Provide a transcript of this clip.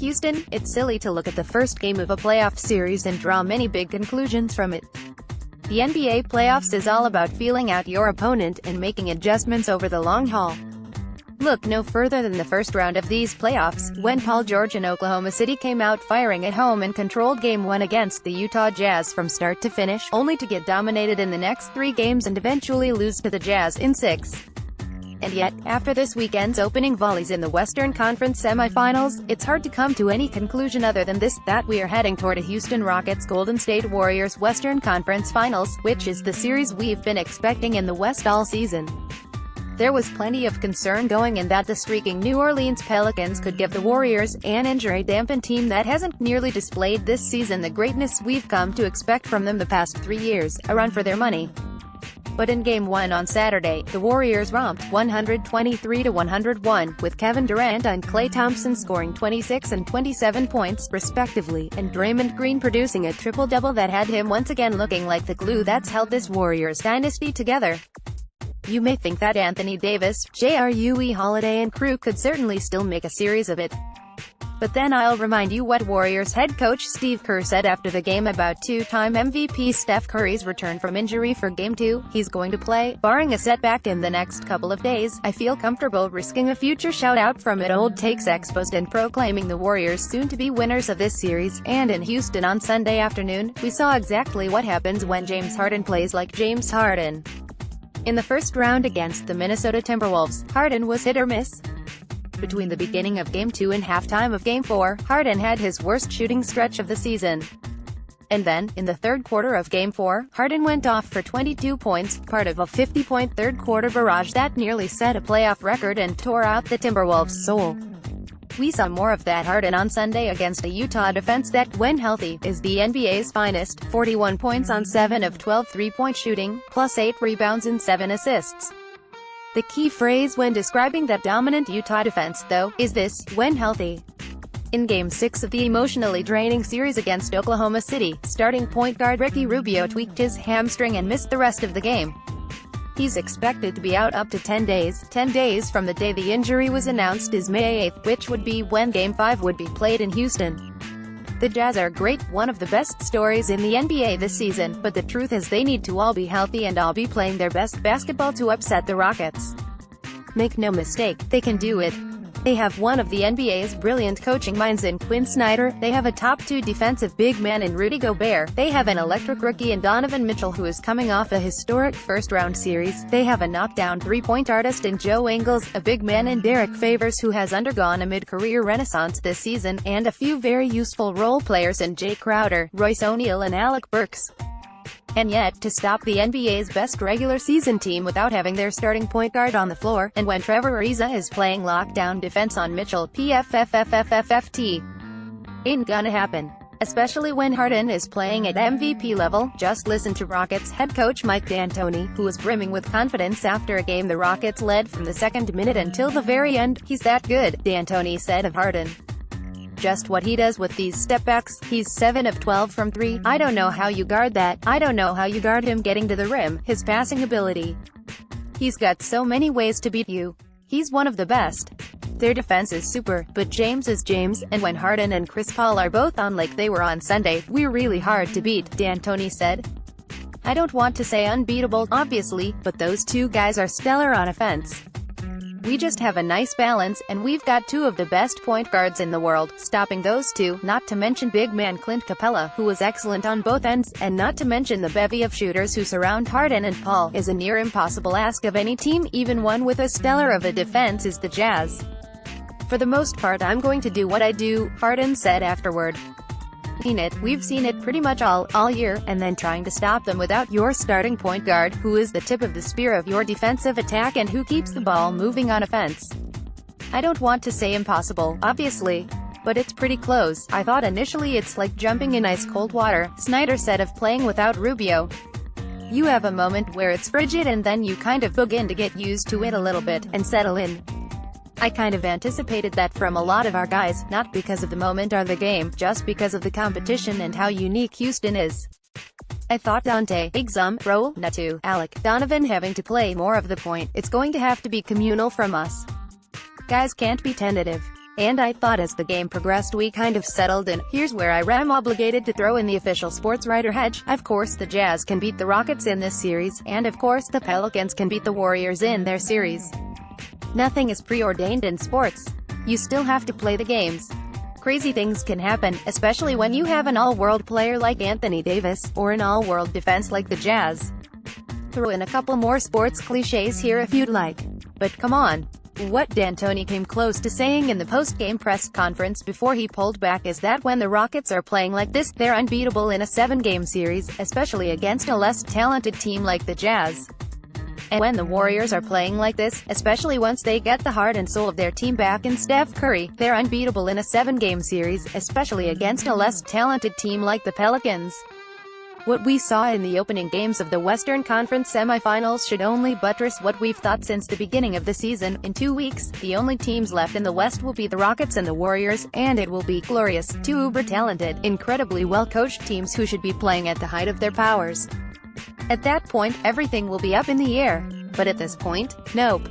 Houston, it's silly to look at the first game of a playoff series and draw many big conclusions from it. The NBA playoffs is all about feeling out your opponent and making adjustments over the long haul. Look no further than the first round of these playoffs, when Paul George and Oklahoma City came out firing at home and controlled Game 1 against the Utah Jazz from start to finish, only to get dominated in the next 3 games and eventually lose to the Jazz in 6. And yet, after this weekend's opening volleys in the Western Conference semifinals, it's hard to come to any conclusion other than this, that we are heading toward a Houston Rockets Golden State Warriors Western Conference Finals, which is the series we've been expecting in the West all season. There was plenty of concern going in that the streaking New Orleans Pelicans could give the Warriors, an injury-dampened team that hasn't nearly displayed this season the greatness we've come to expect from them the past 3 years, a run for their money. But in Game 1 on Saturday, the Warriors romped 123-101, with Kevin Durant and Klay Thompson scoring 26 and 27 points, respectively, and Draymond Green producing a triple-double that had him once again looking like the glue that's held this Warriors dynasty together. You may think that Anthony Davis, Jrue Holiday and crew could certainly still make a series of it. But then I'll remind you what Warriors head coach Steve Kerr said after the game about two-time MVP Steph Curry's return from injury for Game 2. He's going to play, barring a setback in the next couple of days. I feel comfortable risking a future shout-out from it. Old takes exposed and proclaiming the Warriors soon-to-be winners of this series. And in Houston on Sunday afternoon, we saw exactly what happens when James Harden plays like James Harden. In the first round against the Minnesota Timberwolves, Harden was hit or miss. Between the beginning of Game 2 and halftime of Game 4, Harden had his worst shooting stretch of the season. And then, in the third quarter of Game 4, Harden went off for 22 points, part of a 50-point third-quarter barrage that nearly set a playoff record and tore out the Timberwolves' soul. We saw more of that Harden on Sunday against a Utah defense that, when healthy, is the NBA's finest. 41 points on 7 of 12 three-point shooting, plus 8 rebounds and 7 assists. The key phrase when describing that dominant Utah defense, though, is this, when healthy. In Game 6 of the emotionally draining series against Oklahoma City, starting point guard Ricky Rubio tweaked his hamstring and missed the rest of the game. He's expected to be out up to 10 days. 10 days from the day the injury was announced is May 8th, which would be when Game 5 would be played in Houston. The Jazz are great, one of the best stories in the NBA this season, but the truth is they need to all be healthy and all be playing their best basketball to upset the Rockets. Make no mistake, they can do it. They have one of the NBA's brilliant coaching minds in Quinn Snyder, they have a top-2 defensive big man in Rudy Gobert, they have an electric rookie in Donovan Mitchell who is coming off a historic first-round series, they have a knockdown three-point artist in Joe Ingles, a big man in Derek Favors who has undergone a mid-career renaissance this season, and a few very useful role players in Jay Crowder, Royce O'Neal and Alec Burks. And yet, to stop the NBA's best regular season team without having their starting point guard on the floor, and when Trevor Ariza is playing lockdown defense on Mitchell, PFFFFFFT, ain't gonna happen. Especially when Harden is playing at MVP level. Just listen to Rockets head coach Mike D'Antoni, who was brimming with confidence after a game the Rockets led from the second minute until the very end. He's that good, D'Antoni said of Harden. Just what he does with these stepbacks. He's 7 of 12 from 3. I don't know how you guard that. I don't know how you guard him getting to the rim, his passing ability. He's got so many ways to beat you. He's one of the best. Their defense is super, but James is James, and when Harden and Chris Paul are both on like they were on Sunday, we're really hard to beat, D'Antoni said. I don't want to say unbeatable, obviously, but those two guys are stellar on offense. We just have a nice balance, and we've got 2 of the best point guards in the world. Stopping those 2, not to mention big man Clint Capella, who was excellent on both ends, and not to mention the bevy of shooters who surround Harden and Paul, is a near impossible ask of any team, even one with as stellar of a defense as the Jazz. For the most part I'm going to do what I do, Harden said afterward. We've seen it pretty much all year, and then trying to stop them without your starting point guard, who is the tip of the spear of your defensive attack and who keeps the ball moving on offense. I don't want to say impossible, obviously, but it's pretty close. I thought initially it's like jumping in ice cold water, Snyder said of playing without Rubio. You have a moment where it's frigid and then you kind of begin to get used to it a little bit, and settle in. I kind of anticipated that from a lot of our guys, not because of the moment or the game, just because of the competition and how unique Houston is. I thought Dante, Exum, Ro, Natu, Alec, Donovan having to play more of the point. It's going to have to be communal from us. Guys can't be tentative. And I thought as the game progressed we kind of settled in. Here's where I am obligated to throw in the official sports writer hedge. Of course the Jazz can beat the Rockets in this series, and of course the Pelicans can beat the Warriors in their series. Nothing is preordained in sports. You still have to play the games. Crazy things can happen, especially when you have an all-world player like Anthony Davis, or an all-world defense like the Jazz. Throw in a couple more sports cliches here if you'd like. But come on. What D'Antoni came close to saying in the post-game press conference before he pulled back is that when the Rockets are playing like this, they're unbeatable in a 7-game series, especially against a less talented team like the Jazz. And when the Warriors are playing like this, especially once they get the heart and soul of their team back in Steph Curry, they're unbeatable in a 7-game series, especially against a less talented team like the Pelicans. What we saw in the opening games of the Western Conference semifinals should only buttress what we've thought since the beginning of the season. In 2 weeks, the only teams left in the West will be the Rockets and the Warriors, and it will be glorious. Two uber-talented, incredibly well-coached teams who should be playing at the height of their powers. At that point, everything will be up in the air. But at this point, nope.